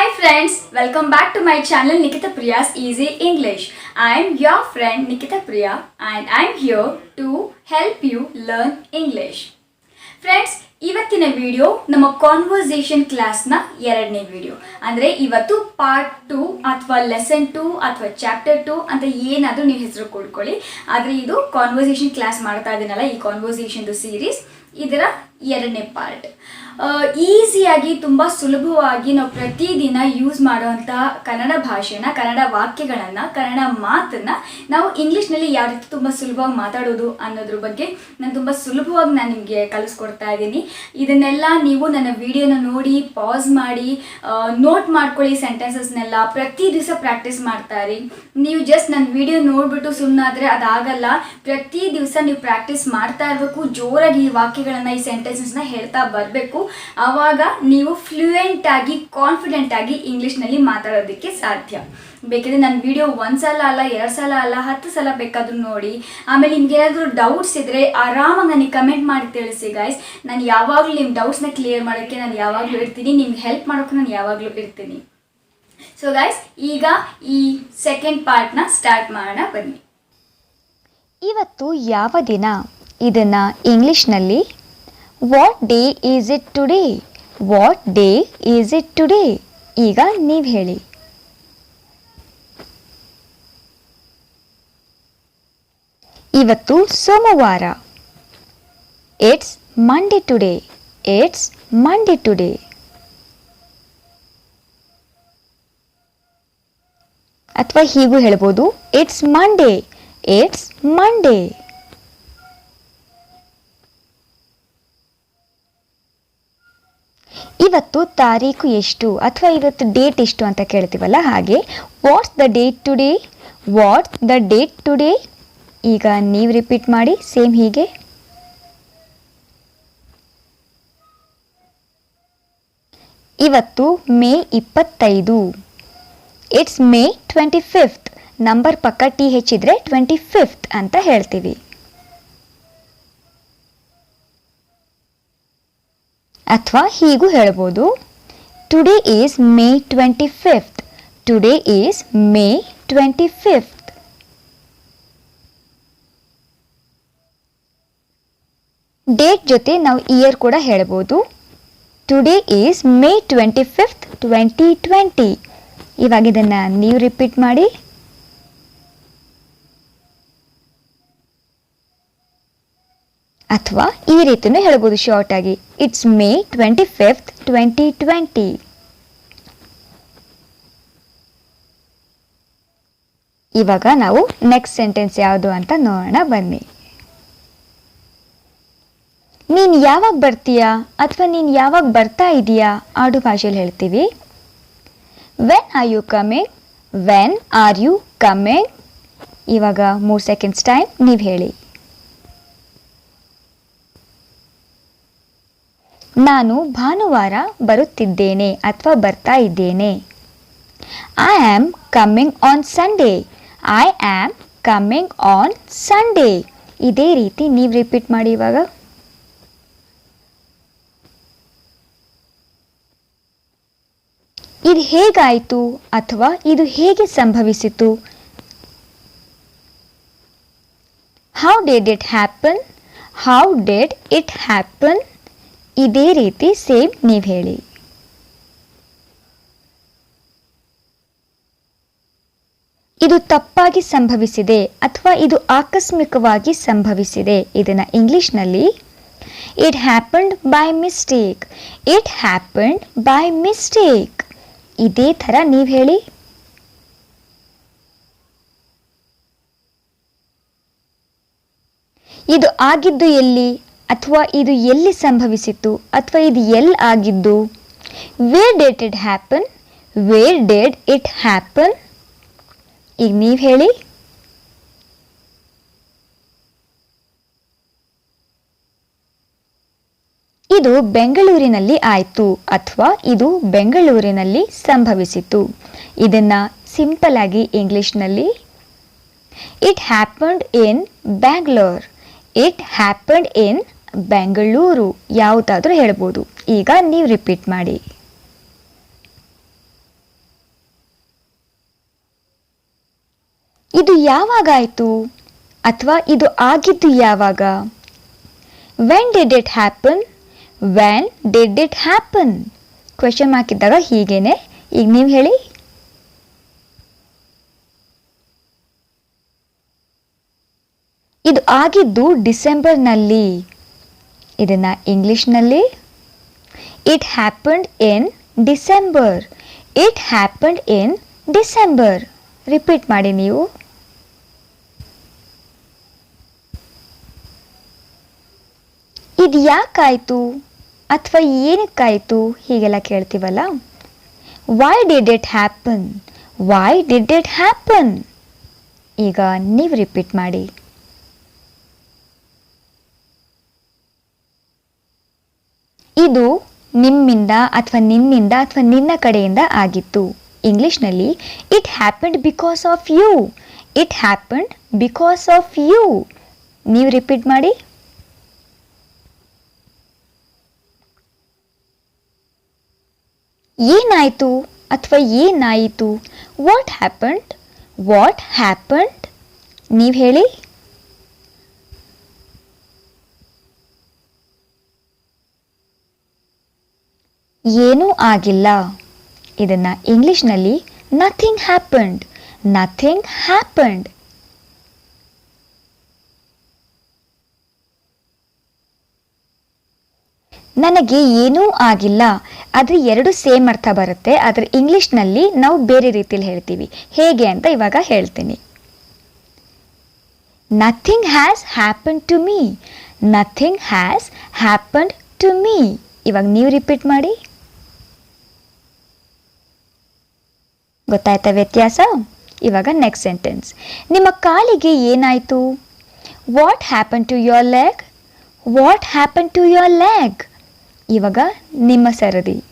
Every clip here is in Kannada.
Hi friends, welcome back to my channel Nikita Priya's Easy English. I am your friend Nikita Priya and I am here to help you learn English. Friends, ಇವತ್ತಿನ ವಿಡಿಯೋ ನಮ್ಮ ಕಾನ್ವರ್ಸೇಷನ್ ಕ್ಲಾಸ್ನ ಎರಡನೇ ವಿಡಿಯೋ. ಅಂದರೆ ಇವತ್ತು ಪಾರ್ಟ್ 2 ಅಥವಾ ಲೆಸನ್ 2 ಅಥವಾ ಚಾಪ್ಟರ್ 2 ಅಂತ ಏನಾದರೂ ನೀವು ಹೆಸರು ಕೊಡ್ಕೊಳ್ಳಿ. ಆದರೆ ಇದು ಕಾನ್ವರ್ಸೇಷನ್ ಕ್ಲಾಸ್ ಮಾಡ್ತಾ ಇದ್ದೀನಲ್ಲ, ಈ ಕಾನ್ವರ್ಸೇಷನ್ದು ಸೀರೀಸ್ ಇದರ ಎರಡನೇ ಪಾರ್ಟ್. ಈಸಿಯಾಗಿ ತುಂಬ ಸುಲಭವಾಗಿ ನಾವು ಪ್ರತಿದಿನ ಯೂಸ್ ಮಾಡುವಂಥ ಕನ್ನಡ ಭಾಷೆನ, ಕನ್ನಡ ವಾಕ್ಯಗಳನ್ನು, ಕನ್ನಡ ಮಾತನ್ನು ನಾವು ಇಂಗ್ಲೀಷ್ನಲ್ಲಿ ಯಾವ ರೀತಿ ತುಂಬ ಸುಲಭವಾಗಿ ಮಾತಾಡೋದು ಅನ್ನೋದ್ರ ಬಗ್ಗೆ ನಾನು ತುಂಬ ಸುಲಭವಾಗಿ ನಿಮಗೆ ಕಲಿಸ್ಕೊಡ್ತಾ ಇದ್ದೀನಿ. ಇದನ್ನೆಲ್ಲ ನೀವು ನನ್ನ ವಿಡಿಯೋನ ನೋಡಿ ಪಾಸ್ ಮಾಡಿ ನೋಟ್ ಮಾಡ್ಕೊಳ್ಳಿ. ಸೆಂಟೆನ್ಸಸ್ನೆಲ್ಲ ಪ್ರತಿ ದಿವಸ ಪ್ರಾಕ್ಟೀಸ್ ಮಾಡ್ತಾಯಿರಿ. ನೀವು ಜಸ್ಟ್ ನನ್ನ ವಿಡಿಯೋ ನೋಡಿಬಿಟ್ಟು ಸುಮ್ಮನಾದರೆ ಅದಾಗಲ್ಲ. ಪ್ರತಿ ದಿವಸ ನೀವು ಪ್ರಾಕ್ಟೀಸ್ ಮಾಡ್ತಾ ಇರಬೇಕು. ಜೋರಾಗಿ ಈ ವಾಕ್ಯಗಳನ್ನು, ಈ ಸೆಂಟೆನ್ಸಸ್ನ ಹೇಳ್ತಾ ಬರಬೇಕು. ಆವಾಗ ನೀವು ಫ್ಲೂಯೆಂಟ್ ಆಗಿ, ಕಾನ್ಫಿಡೆಂಟ್ ಆಗಿ ಇಂಗ್ಲೀಷ್ನಲ್ಲಿ ಮಾತಾಡೋದಕ್ಕೆ ಸಾಧ್ಯ. ಬೇಕಿದ್ರೆ ನನ್ನ ವಿಡಿಯೋ 1 ಸಲ ಅಲ್ಲ, 2 ಸಲ ಅಲ್ಲ, 10 ಸಲ ಬೇಕಾದರೂ ನೋಡಿ. ಆಮೇಲೆ ನಿಮ್ಗೆ ಏನಾದರೂ ಡೌಟ್ಸ್ ಇದ್ದರೆ ಆರಾಮಾಗಿ ನನಗೆ ಕಮೆಂಟ್ ಮಾಡಿ ತಿಳಿಸಿ ಗೈಸ್. ನಾನು ಯಾವಾಗಲೂ ನಿಮ್ಮ ಡೌಟ್ಸ್ನ ಕ್ಲಿಯರ್ ಮಾಡೋಕ್ಕೆ ನಾನು ಯಾವಾಗಲೂ ಇರ್ತೀನಿ. ನಿಮ್ಗೆ ಹೆಲ್ಪ್ ಮಾಡೋಕ್ಕೆ ನಾನು ಯಾವಾಗಲೂ ಇರ್ತೀನಿ. ಸೊ ಗೈಸ್, ಈಗ ಈ ಸೆಕೆಂಡ್ ಪಾರ್ಟ್ನ ಸ್ಟಾರ್ಟ್ ಮಾಡೋಣ ಬನ್ನಿ. ಇವತ್ತು ಯಾವ ದಿನ? ಇದನ್ನು ಇಂಗ್ಲೀಷ್ನಲ್ಲಿ what day is it today? What day is it today? ಈಗ ನೀವು ಹೇಳಿ. ಇವತ್ತು ಸೋಮವಾರ. It's Monday today. It's Monday today. ಅಥವಾ ಹೀಗೂ ಹೇಳ್ಬೋದು, ಇಟ್ಸ್ ಮಂಡೇ. It's Monday. ಇವತ್ತು ತಾರೀಕು ಎಷ್ಟು ಅಥವಾ ಇವತ್ತು ಡೇಟ್ ಎಷ್ಟು ಅಂತ ಕೇಳ್ತೀವಲ್ಲ, ಹಾಗೆ what's the date today? What's the date today? ಈಗ ನೀವು ರಿಪೀಟ್ ಮಾಡಿ ಸೇಮ್ ಹೀಗೆ. ಇವತ್ತು May 25. It's May 25th. Number ಪಕ್ಕ ಟಿ ಹೆಚ್ಚಿದ್ರೆ 25th ಅಂತ ಹೇಳ್ತೀವಿ. ಅಥವಾ ಹೀಗೂ ಹೇಳ್ಬೋದು, today is May 25th. Today is May 25th. Date ಜೊತೆ ನಾವು ಇಯರ್ ಕೂಡ ಹೇಳ್ಬೋದು. Today is May 25th, 2020. ಇವಾಗ ಇದನ್ನು ನೀವು ರಿಪೀಟ್ ಮಾಡಿ. ಅಥವಾ ಈ ರೀತಿಯೂ ಹೇಳ್ಬೋದು ಶಾರ್ಟ್ ಆಗಿ, ಇಟ್ಸ್ ಮೇ 25th, 2020. ಇವಾಗ ನಾವು ನೆಕ್ಸ್ಟ್ ಸೆಂಟೆನ್ಸ್ ಯಾವುದು ಅಂತ ನೋಡೋಣ ಬನ್ನಿ. ನೀನು ಯಾವಾಗ ಬರ್ತೀಯಾ ಅಥವಾ ನೀನು ಯಾವಾಗ ಬರ್ತಾ ಇದೀಯಾ ಆಡು ಭಾಷೆಯಲ್ಲಿ ಹೇಳ್ತೀವಿ. When are you coming? When are you coming? ಇವಾಗ 3 ಸೆಕೆಂಡ್ಸ್ ಟೈಮ್ ನೀವು ಹೇಳಿ. ನಾನು ಭಾನುವಾರ ಬರುತ್ತಿದ್ದೇನೆ ಅಥವಾ ಬರ್ತಾ ಇದ್ದೇನೆ. I am coming on Sunday. I am coming on Sunday. ಇದೇ ರೀತಿ ನೀವು ರಿಪೀಟ್ ಮಾಡಿ. ಇವಾಗ ಇದು ಹೇಗಾಯಿತು ಅಥವಾ ಇದು ಹೇಗೆ ಸಂಭವಿಸಿತು? How did it happen? How did it happen? ಇದೇ ರೀತಿ ಸೇಮ್ ನೀವು ಹೇಳಿ. ಇದು ತಪ್ಪಾಗಿ ಸಂಭವಿಸಿದೆ ಅಥವಾ ಇದು ಆಕಸ್ಮಿಕವಾಗಿ ಸಂಭವಿಸಿದೆ. ಇದನ್ನು ಇಂಗ್ಲಿಷ್ನಲ್ಲಿ it happened by mistake. It happened by mistake. ಇದೇ ಥರ ನೀವು ಹೇಳಿ. ಇದು ಆಗಿದ್ದು ಎಲ್ಲಿ ಅಥವಾ ಇದು ಎಲ್ಲಿ ಸಂಭವಿಸಿತು ಅಥವಾ ಇದು ಎಲ್ಲಿ ಆಗಿದ್ದು? Where did it happen? Where did it happen? ಈಗ ನೀವು ಹೇಳಿ. ಇದು ಬೆಂಗಳೂರಿನಲ್ಲಿ ಆಯಿತು ಅಥವಾ ಇದು ಬೆಂಗಳೂರಿನಲ್ಲಿ ಸಂಭವಿಸಿತು. ಇದನ್ನು ಸಿಂಪಲ್ ಆಗಿ ಇಂಗ್ಲಿಷ್ನಲ್ಲಿ it happened in Bangalore. It happened ಇನ್ ಬೆಂಗಳೂರು ಯಾವುದಾದ್ರೂ ಹೇಳ್ಬೋದು. ಈಗ ನೀವು ರಿಪೀಟ್ ಮಾಡಿ. ಇದು ಯಾವಾಗಾಯಿತು ಅಥವಾ ಇದು ಆಗಿದ್ದು ಯಾವಾಗ? When did it happen? When did it happen? Question mark ಇದ್ದಾಗ ಹೀಗೇನೆ. ಈಗ ನೀವು ಹೇಳಿ. ಇದು ಆಗಿದ್ದು ಡಿಸೆಂಬರ್ನಲ್ಲಿ. ಇದನ್ನ ಇಂಗ್ಲಿಷ್ನಲ್ಲಿ it happened in December. It happened in December. Repeat ಮಾಡಿ ನೀವು. ಇದು ಯಾಕಾಯಿತು ಅಥವಾ ಏನಕ್ಕಾಯಿತು ಹೀಗೆಲ್ಲ ಕೇಳ್ತೀವಲ್ಲ. Why did it happen? Why did it happen? ಈಗ ನೀವು ರಿಪೀಟ್ ಮಾಡಿ. ಇದು ನಿಮ್ಮಿಂದ ಅಥವಾ ನಿನ್ನಿಂದ ಅಥವಾ ನಿನ್ನ ಕಡೆಯಿಂದ ಆಗಿತ್ತು. ಇಂಗ್ಲಿಷ್ನಲ್ಲಿ it happened because of you. It happened because of you. ನೀವು ರಿಪೀಟ್ ಮಾಡಿ. ಏನಾಯಿತು ಅಥವಾ ಏನಾಯಿತು? What happened? What happened? ನೀವು ಹೇಳಿ. ಏನೂ ಆಗಿಲ್ಲ. ಇದನ್ನ ಇಂಗ್ಲಿಷ್ನಲ್ಲಿ ನಥಿಂಗ್ ಹ್ಯಾಪನ್ಡ್. Nothing happened. ನನಗೆ ಏನೂ ಆಗಿಲ್ಲ. ಆದರೆ ಎರಡು ಸೇಮ್ ಅರ್ಥ ಬರುತ್ತೆ. ಆದರೆ ಇಂಗ್ಲಿಷ್ನಲ್ಲಿ ನಾವು ಬೇರೆ ರೀತಿಯಲ್ಲಿ ಹೇಳ್ತೀವಿ. ಹೇಗೆ ಅಂತ ಇವಾಗ ಹೇಳ್ತೀನಿ. Nothing has happen to me. Nothing has happened to me. ಇವಾಗ ನೀವು ರಿಪೀಟ್ ಮಾಡಿ. ಗೊತ್ತಾಯ್ತಾ ವ್ಯತ್ಯಾಸ? ಇವಾಗ ನೆಕ್ಸ್ಟ್ ಸೆಂಟೆನ್ಸ್. ನಿಮ್ಮ ಕಾಲಿಗೆ ಏನಾಯಿತು? What happen to your leg? What happen to your leg? ಇವಾಗ ನಿಮ್ಮ ಸರದಿ.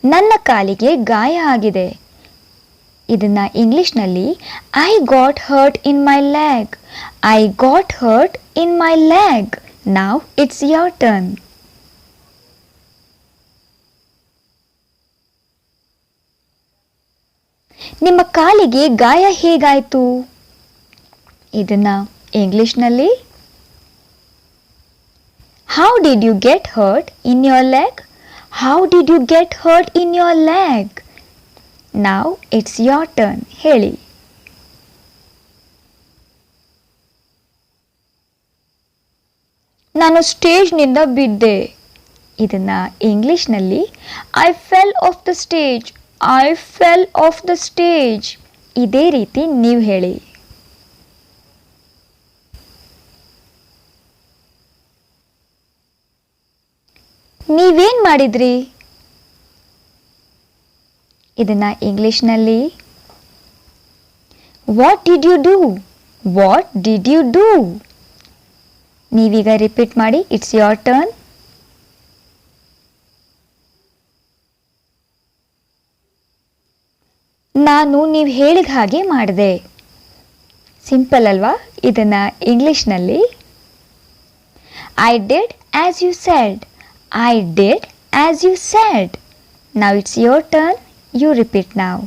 ನನ್ನ ಕಾಲಿಗೆ ಗಾಯ ಆಗಿದೆ. ಇದನ್ನ ಇಂಗ್ಲಿಷ್ನಲ್ಲಿ I got hurt in my leg. I got hurt in my leg. Now it's your turn. ನಿಮ್ಮ ಕಾಲಿಗೆ ಗಾಯ ಹೇಗಾಯಿತು? ಇದನ್ನ ಇಂಗ್ಲಿಷ್ನಲ್ಲಿ how did you get hurt in your leg? How did you get hurt in your leg? Now it's your turn. ಹೇಳಿ. ನಾನು ಸ್ಟೇಜ್ನಿಂದ ಬಿದ್ದೆ. ಇದನ್ನ ಇಂಗ್ಲಿಷ್ನಲ್ಲಿ I fell off the stage. I fell off the stage. ಇದೇ ರೀತಿ ನೀವು ಹೇಳಿ. ನೀವೇನ್ ಮಾಡಿದ್ರಿ? ಇದನ್ನ ಇಂಗ್ಲಿಷ್ನಲ್ಲಿ what did you do? What did you do? ನೀವೀಗ ರಿಪೀಟ್ ಮಾಡಿ. It's your turn. ನಾನು ನೀವು ಹೇಳಿದ ಹಾಗೆ ಮಾಡಿದೆ. ಸಿಂಪಲ್ ಅಲ್ವಾ? ಇದನ್ನ ಇಂಗ್ಲಿಷ್ನಲ್ಲಿ I did as you said. I did as you said. Now it's your turn. You repeat now.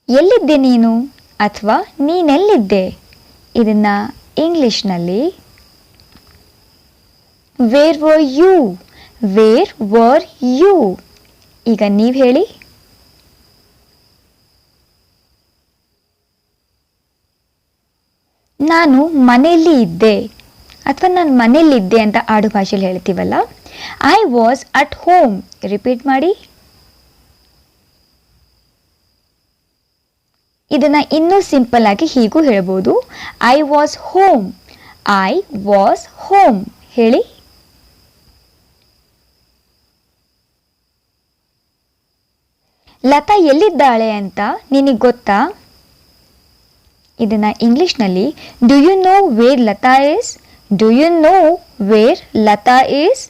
ಎಲ್ಲಿದ್ದೆ ನೀನು ಅಥವಾ ನೀನೆಲ್ಲಿದ್ದೆ? ಇದನ್ನ ಇಂಗ್ಲಿಷ್ನಲ್ಲಿ where were you. Where were you? ಈಗ ನೀವು ಹೇಳಿ. ನಾನು ಮನೆಯಲ್ಲಿ ಇದ್ದೆ ಅಥವಾ ನಾನು ಮನೆಯಲ್ಲಿದ್ದೆ ಅಂತ ಆಡು ಭಾಷೆಯಲ್ಲಿ ಹೇಳ್ತೀವಲ್ಲ. I was at home. Repeat ಮಾಡಿ. ಇದನ್ನ ಇನ್ನೂ ಸಿಂಪಲ್ ಆಗಿ ಹೀಗೂ ಹೇಳ್ಬೋದು. I was home. I was home. ಹೇಳಿ. ಲತಾ ಎಲ್ಲಿದ್ದಾಳೆ ಅಂತ ನಿನಗೆ ಗೊತ್ತಾ? ಇದನ್ನ ಇಂಗ್ಲಿಷ್ನಲ್ಲಿ do you know where Lata is? Do you know where Lata is?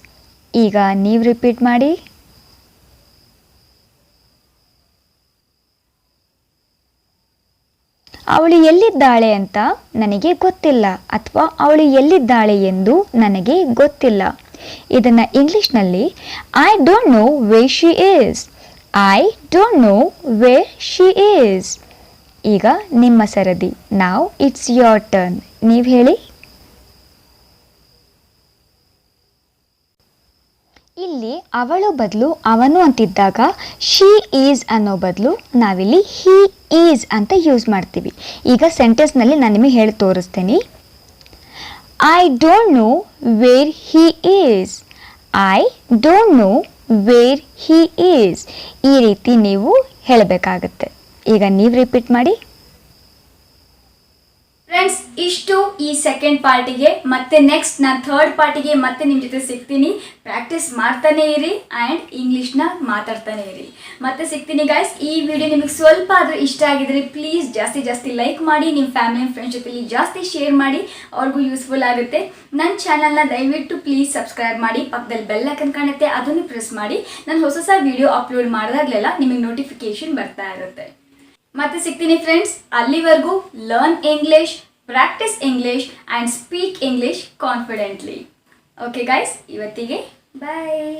ಈಗ ನೀವು ರಿಪೀಟ್ ಮಾಡಿ. ಅವಳು ಎಲ್ಲಿದ್ದಾಳೆ ಅಂತ ನನಗೆ ಗೊತ್ತಿಲ್ಲ ಅಥವಾ ಅವಳು ಎಲ್ಲಿದ್ದಾಳೆ ಎಂದು ನನಗೆ ಗೊತ್ತಿಲ್ಲ. ಇದನ್ನು ಇಂಗ್ಲೀಷ್ನಲ್ಲಿ I don't know where she is. I don't know where she is. ಈಗ ನಿಮ್ಮ ಸರದಿ. ನಾವ್ ಇಟ್ಸ್ ಯೋರ್ ಟರ್ನ್. ನೀವು ಹೇಳಿ. ಇಲ್ಲಿ ಅವಳು ಬದಲು ಅವನು ಅಂತಿದ್ದಾಗ ಶಿ ಈಸ್ ಅನ್ನೋ ಬದಲು ನಾವಿಲ್ಲಿ ಹಿ ಈಸ್ ಅಂತ ಯೂಸ್ ಮಾಡ್ತೀವಿ. ಈಗ ಸೆಂಟೆನ್ಸ್ನಲ್ಲಿ ನಾನು ನಿಮಗೆ ಹೇಳಿ ತೋರಿಸ್ತೀನಿ. I don't know wear he is. I don't know wear he is. ಈ ರೀತಿ ನೀವು ಹೇಳಬೇಕಾಗತ್ತೆ. ಈಗ ನೀವು ರಿಪೀಟ್ ಮಾಡಿ. ಫ್ರೆಂಡ್ಸ್, ಇಷ್ಟು ಈ ಸೆಕೆಂಡ್ ಪಾರ್ಟಿಗೆ. ಮತ್ತೆ ನೆಕ್ಸ್ಟ್ ನಾನು ಥರ್ಡ್ ಪಾರ್ಟಿಗೆ ಮತ್ತೆ ನಿಮ್ಮ ಜೊತೆ ಸಿಗ್ತೀನಿ. ಪ್ರಾಕ್ಟೀಸ್ ಮಾಡ್ತಾನೆ ಇರಿ ಆ್ಯಂಡ್ ಇಂಗ್ಲೀಷ್ನ ಮಾತಾಡ್ತಾನೆ ಇರಿ. ಮತ್ತೆ ಸಿಗ್ತೀನಿ ಗೈಸ್. ಈ ವಿಡಿಯೋ ನಿಮಗೆ ಸ್ವಲ್ಪ ಆದರೂ ಇಷ್ಟ ಆಗಿದ್ರೆ ಪ್ಲೀಸ್ ಜಾಸ್ತಿ ಲೈಕ್ ಮಾಡಿ, ನಿಮ್ಮ ಫ್ಯಾಮಿಲಿ ಆ್ಯಂಡ್ ಫ್ರೆಂಡ್ಸ್ ಜೊತೆಲಿ ಜಾಸ್ತಿ ಶೇರ್ ಮಾಡಿ, ಅವ್ರಿಗೂ ಯೂಸ್ಫುಲ್ ಆಗುತ್ತೆ. ನನ್ನ ಚಾನಲ್ನ ದಯವಿಟ್ಟು ಪ್ಲೀಸ್ ಸಬ್ಸ್ಕ್ರೈಬ್ ಮಾಡಿ. ಪಕ್ಕದಲ್ಲಿ ಬೆಲ್ ಐಕನ್ ಕಾಣುತ್ತೆ, ಅದನ್ನು ಪ್ರೆಸ್ ಮಾಡಿ. ನಾನು ಹೊಸ ವಿಡಿಯೋ ಅಪ್ಲೋಡ್ ಮಾಡಿದಾಗಲೆಲ್ಲ ನಿಮಗೆ ನೋಟಿಫಿಕೇಶನ್ ಬರ್ತಾ ಇರುತ್ತೆ. ಮತ್ತೆ ಸಿಗ್ತೀನಿ ಫ್ರೆಂಡ್ಸ್. ಅಲ್ಲಿವರೆಗೂ learn English, practice English and speak English confidently. Okay guys, ಇವತ್ತಿಗೆ ಬಾಯ್.